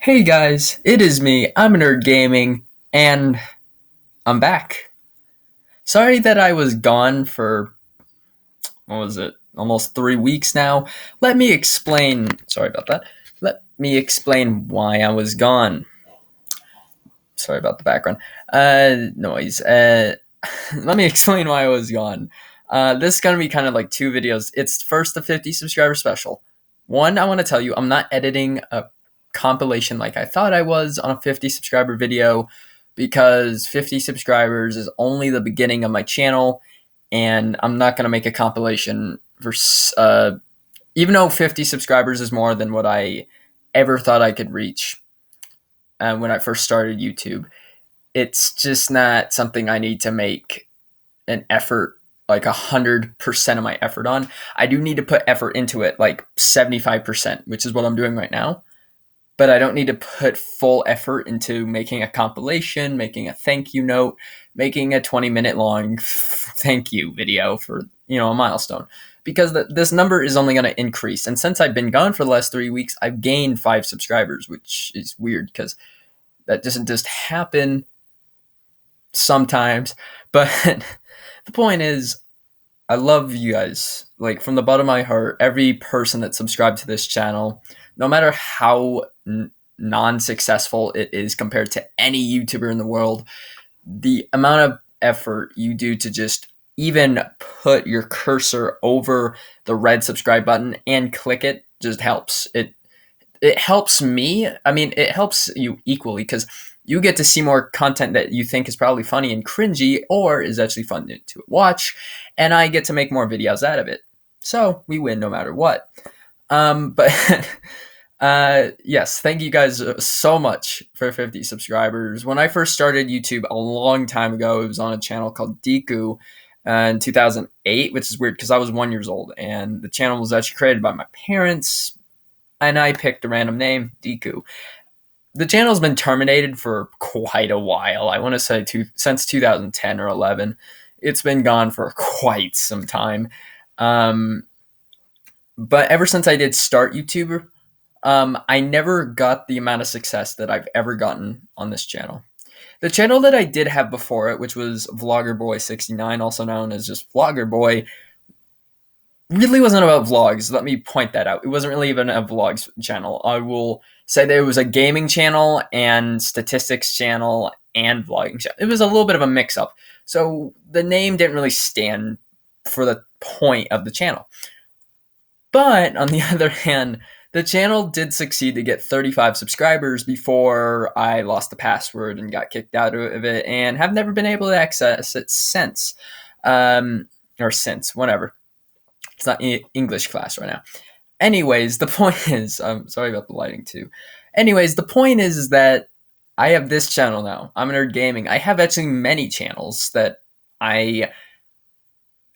Hey guys, it is me, I'm a Nerd Gaming, and I'm back. Sorry that I was gone for, what was it, almost 3 weeks now. Let me explain, sorry about that. Let me explain why I was gone. Sorry about the background noise. Let me explain why I was gone. This is going to be kind of like two videos. It's first the 50 subscriber special. One, I want to tell you, I'm not editing a compilation like I thought I was on a 50 subscriber video because 50 subscribers is only the beginning of my channel, and I'm not going to make a compilation for, even though 50 subscribers is more than what I ever thought I could reach when I first started YouTube. It's just not something I need to make an effort, like 100% of my effort on. I do need to put effort into it, like 75%, which is what I'm doing right now. But I don't need to put full effort into making a compilation, making a thank you note, making a 20-minute long thank you video for, a milestone. Because this number is only going to increase. And since I've been gone for the last 3 weeks, I've gained 5 subscribers, which is weird because that doesn't just happen sometimes. But the point is, I love you guys. Like, from the bottom of my heart, every person that subscribed to this channel, no matter how non-successful it is compared to any YouTuber in the world, the amount of effort you do to just even put your cursor over the red subscribe button and click it just helps. It helps me. I mean, it helps you equally because you get to see more content that you think is probably funny and cringy or is actually fun to watch, and I get to make more videos out of it. So we win no matter what. But yes, thank you guys so much for 50 subscribers. When I first started YouTube a long time ago, it was on a channel called Deku in 2008, which is weird because I was 1 year old, and the channel was actually created by my parents, and I picked a random name, Deku. The channel's been terminated for quite a while. I want to say since 2010 or 11. It's been gone for quite some time. But ever since I did start YouTuber, I never got the amount of success that I've ever gotten on this channel. The channel that I did have before it, which was VloggerBoy69, also known as just VloggerBoy, really wasn't about vlogs. Let me point that out. It wasn't really even a vlogs channel. I will say that it was a gaming channel and statistics channel and vlogging channel. It was a little bit of a mix-up. So the name didn't really stand for the point of the channel. But on the other hand, the channel did succeed to get 35 subscribers before I lost the password and got kicked out of it, and have never been able to access it since. Whatever. It's not English class right now. Anyways, the point is, I'm sorry about the lighting too. Anyways, the point is that I have this channel now. I'm a Nerd Gaming. I have actually many channels that I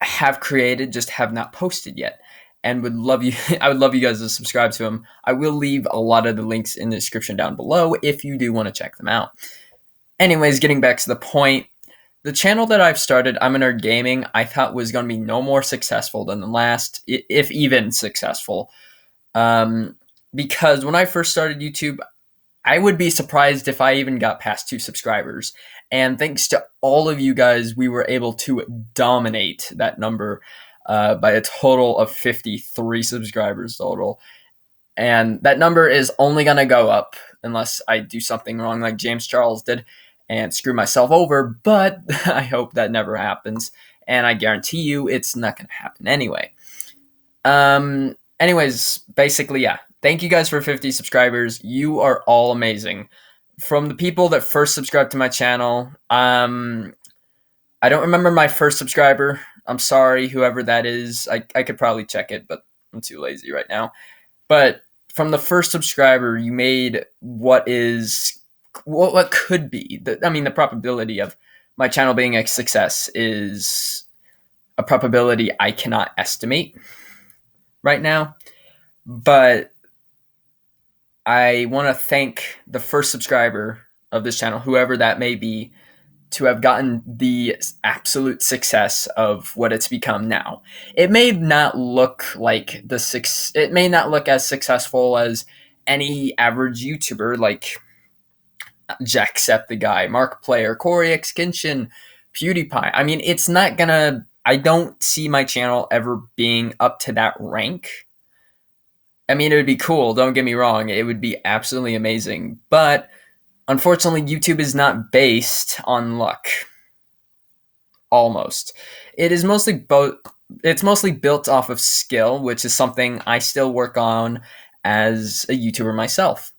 have created, just have not posted yet, and would love you. I would love you guys to subscribe to them. I will leave a lot of the links in the description down below if you do want to check them out. Anyways, getting back to the point, the channel that I've started, ImANerd Gaming, I thought was going to be no more successful than the last, if even successful. Because when I first started YouTube, I would be surprised if I even got past 2 subscribers. And thanks to all of you guys, we were able to dominate that number by a total of 53 subscribers total. And that number is only going to go up unless I do something wrong like James Charles did and screw myself over, but I hope that never happens, and I guarantee you it's not going to happen anyway. Anyways, basically, yeah. Thank you guys for 50 subscribers. You are all amazing. From the people that first subscribed to my channel, I don't remember my first subscriber. I'm sorry, whoever that is. I could probably check it, but I'm too lazy right now. But from the first subscriber, you made what could be. The probability of my channel being a success is a probability I cannot estimate right now. But I want to thank the first subscriber of this channel, whoever that may be, to have gotten the absolute success of what it's become now. It may not look like it may not look as successful as any average YouTuber like Jacksepticeye, Markiplier, Corey X Kinshin, PewDiePie. I mean, it's not gonna. I don't see my channel ever being up to that rank. I mean, it would be cool. Don't get me wrong. It would be absolutely amazing. But unfortunately, YouTube is not based on luck. Almost. It is mostly both. It's mostly built off of skill, which is something I still work on as a YouTuber myself.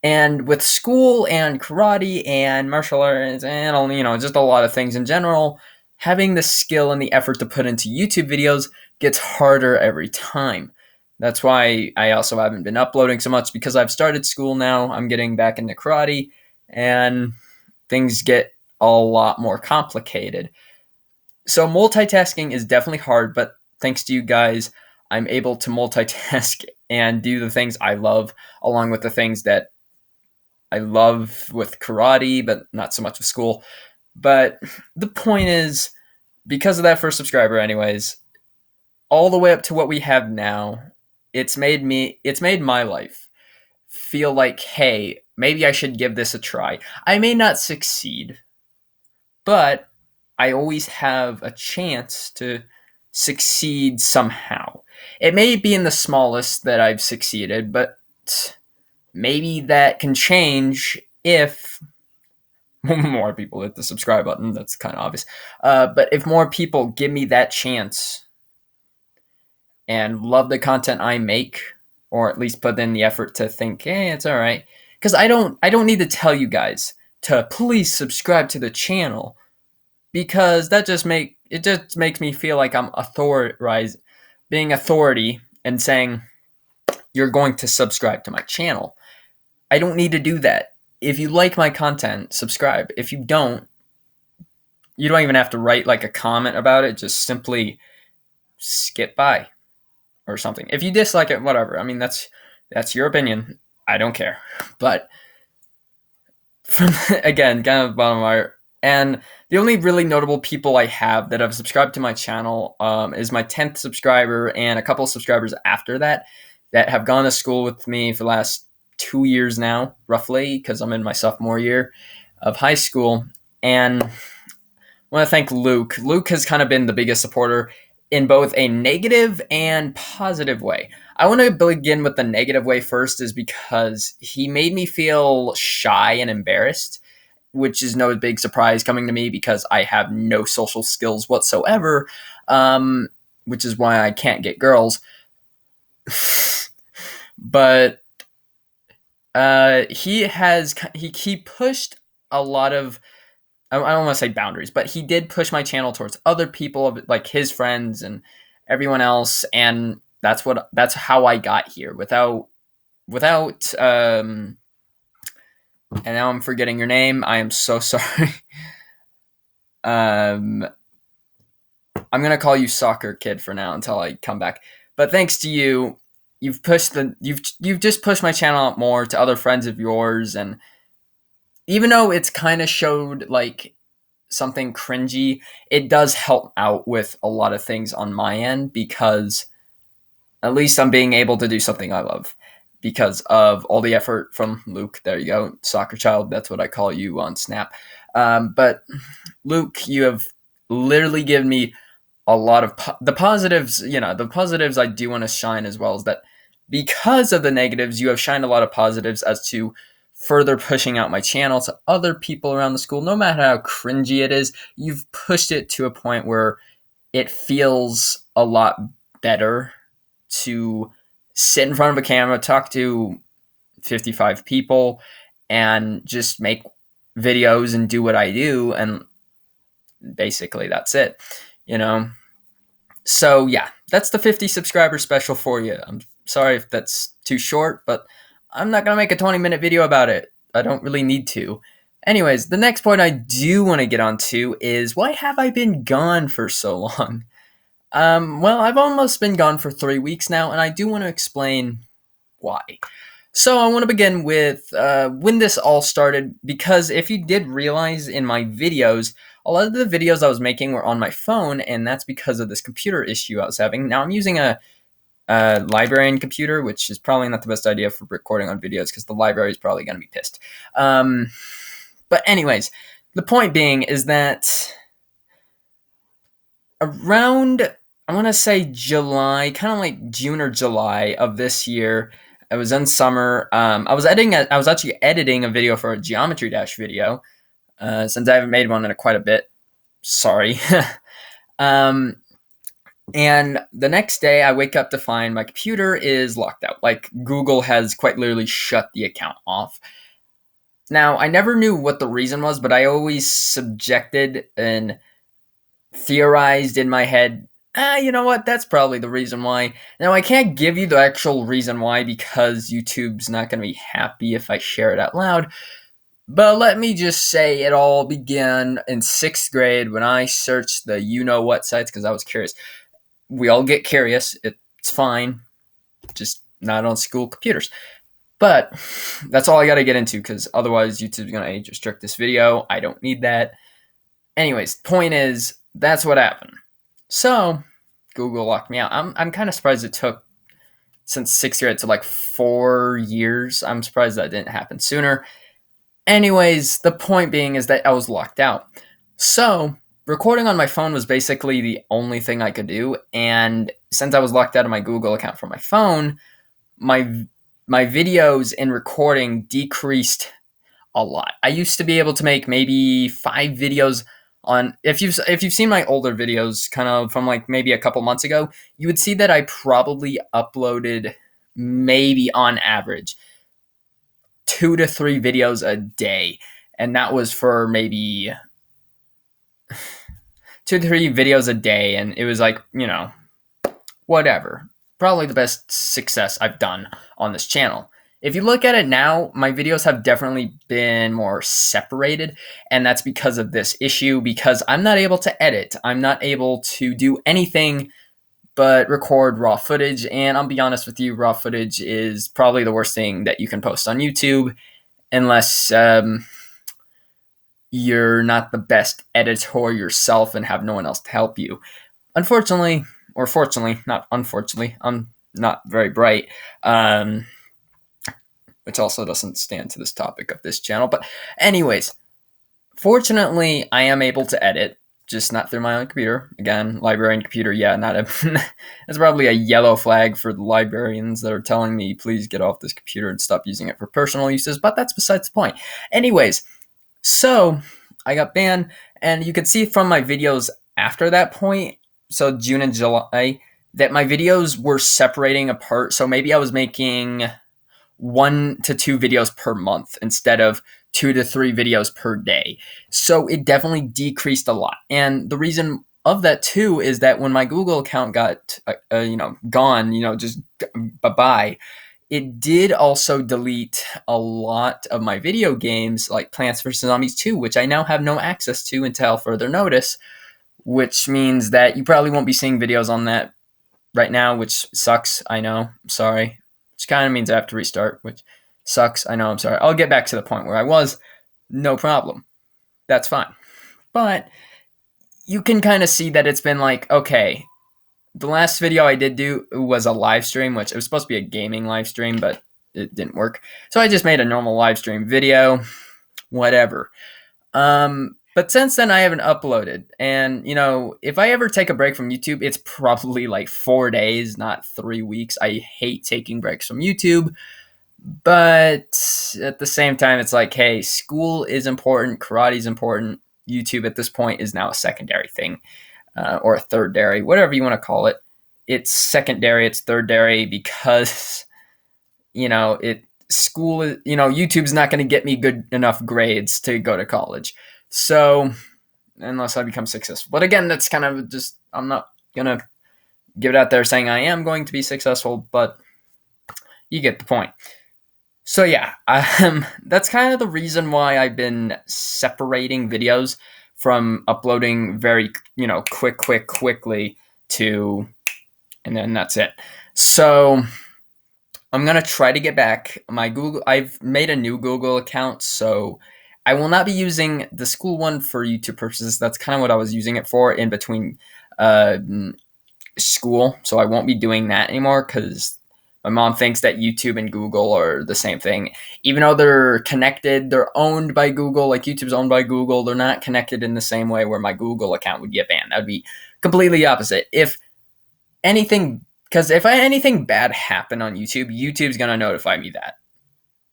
And with school and karate and martial arts and just a lot of things in general, having the skill and the effort to put into YouTube videos gets harder every time. That's why I also haven't been uploading so much, because I've started school now. I'm getting back into karate and things get a lot more complicated. So multitasking is definitely hard, but thanks to you guys, I'm able to multitask and do the things I love along with the things that I love with karate, but not so much with school. But the point is, because of that first subscriber anyways, all the way up to what we have now, it's made my life feel like, hey, maybe I should give this a try. I may not succeed, but I always have a chance to succeed somehow. It may be in the smallest that I've succeeded, but maybe that can change if more people hit the subscribe button. That's kind of obvious. But if more people give me that chance and love the content I make, or at least put in the effort to think, hey, it's all right. Because I don't need to tell you guys to please subscribe to the channel, because that just makes me feel like I'm being authority and saying you're going to subscribe to my channel. I don't need to do that. If you like my content, subscribe. If you don't, you don't even have to write like a comment about it. Just simply skip by or something. If you dislike it, whatever. I mean, that's your opinion. I don't care. But again, kind of bottom line. And the only really notable people I have that have subscribed to my channel is my 10th subscriber and a couple of subscribers after that have gone to school with me for the last 2 years now, roughly, because I'm in my sophomore year of high school. And I want to thank Luke. Luke has kind of been the biggest supporter in both a negative and positive way. I want to begin with the negative way first, is because he made me feel shy and embarrassed, which is no big surprise coming to me because I have no social skills whatsoever, which is why I can't get girls. But he pushed a lot of, I don't want to say boundaries, but he did push my channel towards other people, like his friends and everyone else, and that's how I got here without and now I'm forgetting your name. I am so sorry. I'm gonna call you Soccer Kid for now until I come back. But thanks to you, you've just pushed my channel out more to other friends of yours, and even though it's kind of showed like something cringy, it does help out with a lot of things on my end, because at least I'm being able to do something I love because of all the effort from Luke. There you go, Soccer Child. That's what I call you on Snap. But Luke, you have literally given me a lot of the positives. The positives I do want to shine, as well as that because of the negatives, you have shined a lot of positives as to further pushing out my channel to other people around the school. No matter how cringy it is, you've pushed it to a point where it feels a lot better to sit in front of a camera, talk to 55 people, and just make videos and do what I do. And basically that's it, So yeah, that's the 50 subscriber special for you. I'm sorry if that's too short, but I'm not going to make a 20-minute video about it. I don't really need to. Anyways, the next point I do want to get onto is, why have I been gone for so long? Well, I've almost been gone for 3 weeks now, and I do want to explain why. So I want to begin with when this all started, because if you did realize in my videos, a lot of the videos I was making were on my phone, and that's because of this computer issue I was having. Now I'm using a librarian computer, which is probably not the best idea for recording on videos because the library is probably going to be pissed. But anyways, the point being is that around, I want to say July, kind of like June or July of this year, I was in summer. I was actually editing a video for a Geometry Dash video, since I haven't made one in quite a bit. Sorry. And the next day I wake up to find my computer is locked out. Like Google has quite literally shut the account off. Now, I never knew what the reason was, but I always subjected and theorized in my head, you know what, that's probably the reason why. Now, I can't give you the actual reason why because YouTube's not going to be happy if I share it out loud. But let me just say it all began in 6th grade when I searched the you-know-what sites because I was curious. We all get curious. It's fine. Just not on school computers. But that's all I got to get into because otherwise YouTube's going to age restrict this video. I don't need that. Anyways, point is, that's what happened. So Google locked me out. I'm kind of surprised it took since 6th grade to like 4 years. I'm surprised that didn't happen sooner. Anyways, the point being is that I was locked out. So recording on my phone was basically the only thing I could do. And since I was locked out of my Google account from my phone, my videos in recording decreased a lot. I used to be able to make maybe 5 videos on, if you've seen my older videos kind of from like maybe a couple months ago, you would see that I probably uploaded maybe on average 2 to 3 videos a day. And that was for maybe 2 to 3 videos a day. And it was like, whatever. Probably the best success I've done on this channel. If you look at it now, my videos have definitely been more separated, and that's because of this issue, because I'm not able to edit. I'm not able to do anything but record raw footage, and I'll be honest with you, raw footage is probably the worst thing that you can post on YouTube, unless you're not the best editor yourself and have no one else to help you. Unfortunately, or fortunately, not unfortunately, I'm not very bright, which also doesn't stand to this topic of this channel. But anyways, fortunately, I am able to edit, just not through my own computer. Again, librarian computer, yeah, not a... It's probably a yellow flag for the librarians that are telling me, please get off this computer and stop using it for personal uses, but that's besides the point. Anyways, so I got banned, and you could see from my videos after that point, so June and July, that my videos were separating apart. So maybe I was making 1 to 2 videos per month instead of 2 to 3 videos per day. So it definitely decreased a lot. And the reason of that too is that when my Google account got, gone, just bye-bye, it did also delete a lot of my video games like Plants vs. Zombies 2, which I now have no access to until further notice, which means that you probably won't be seeing videos on that right now, which sucks. I know. I'm sorry. Which kind of means I have to restart, which sucks. I know, I'm sorry. I'll get back to the point where I was. No problem. That's fine. But you can kind of see that it's been like, okay, the last video I did do was a live stream, which it was supposed to be a gaming live stream, but it didn't work. So I just made a normal live stream video, whatever. But since then, I haven't uploaded. And, if I ever take a break from YouTube, it's probably like 4 days, not 3 weeks. I hate taking breaks from YouTube. But at the same time, it's like, hey, school is important. Karate is important. YouTube at this point is now a secondary thing, or a thirdary, whatever you want to call it. It's secondary. It's thirdary because, school is, YouTube's not going to get me good enough grades to go to college. So, unless I become successful. But again, that's kind of just, I'm not going to give it out there saying I am going to be successful, but you get the point. So yeah, that's kind of the reason why I've been separating videos from uploading very, quickly to, and then that's it. So I'm going to try to get back my Google. I've made a new Google account, so I will not be using the school one for YouTube purposes. That's kind of what I was using it for in between school, so I won't be doing that anymore because my mom thinks that YouTube and Google are the same thing. Even though they're connected, they're owned by Google, like YouTube's owned by Google, they're not connected in the same way where my Google account would get banned. That would be completely opposite. If anything, because if anything bad happened on YouTube, YouTube's going to notify me that.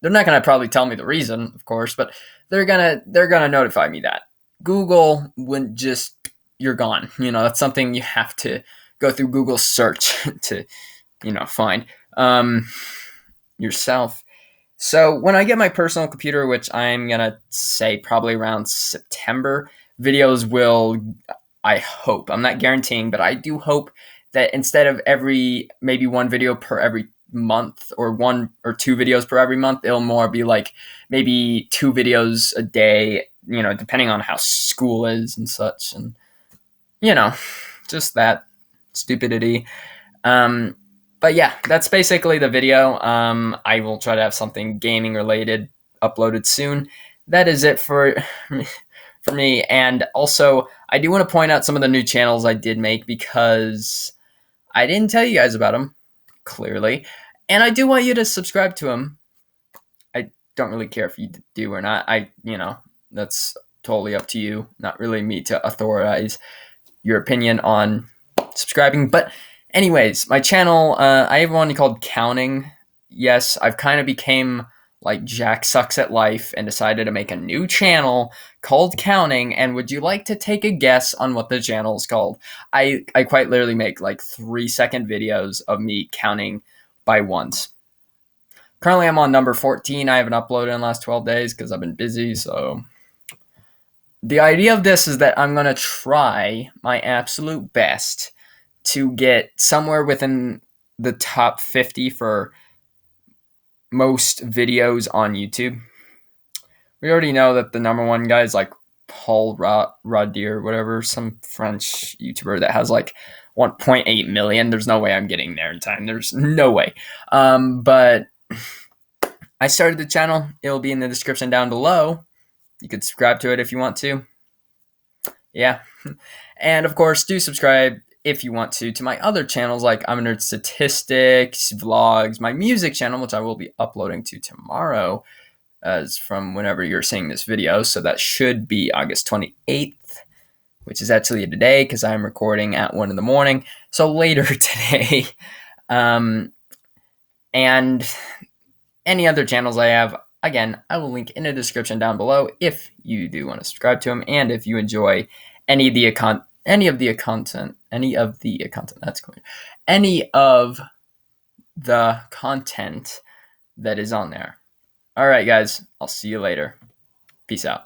They're not going to probably tell me the reason, of course, but they're going to notify me that. Google wouldn't just, you're gone. That's something you have to go through Google search to, find yourself. So when I get my personal computer, which I'm going to say probably around September, videos will, I hope, I'm not guaranteeing, but I do hope that instead of maybe one video per every month or one or two videos per every month, it'll more be like maybe 2 videos a day, depending on how school is and such. And, just that stupidity. But yeah, that's basically the video. I will try to have something gaming related uploaded soon. That is it for me. And also, I do want to point out some of the new channels I did make because I didn't tell you guys about them, clearly. And I do want you to subscribe to them. I don't really care if you do or not. That's totally up to you. Not really me to authorize your opinion on subscribing. But anyways, my channel, I have one called Counting. Yes, I've kind of became like Jack Sucks at Life and decided to make a new channel called Counting. And would you like to take a guess on what the channel is called? I quite literally make like 3-second videos of me counting by ones. Currently, I'm on number 14. I haven't uploaded in the last 12 days because I've been busy. So the idea of this is that I'm going to try my absolute best to get somewhere within the top 50 for most videos on YouTube. We already know that the number one guy is like Paul Rodier, whatever, some French YouTuber that has like 1.8 million. There's no way I'm getting there in time. There's no way. But I started the channel. It'll be in the description down below. You could subscribe to it if you want to. Yeah. And of course, do subscribe if you want to my other channels like ImANerdStatistics, vlogs, my music channel, which I will be uploading to tomorrow as from whenever you're seeing this video. So that should be August 28th, which is actually today because I'm recording at 1 a.m. So later today. And any other channels I have, again, I will link in the description down below if you do want to subscribe to them and if you enjoy any of the content, that is on there. All right, guys, I'll see you later. Peace out.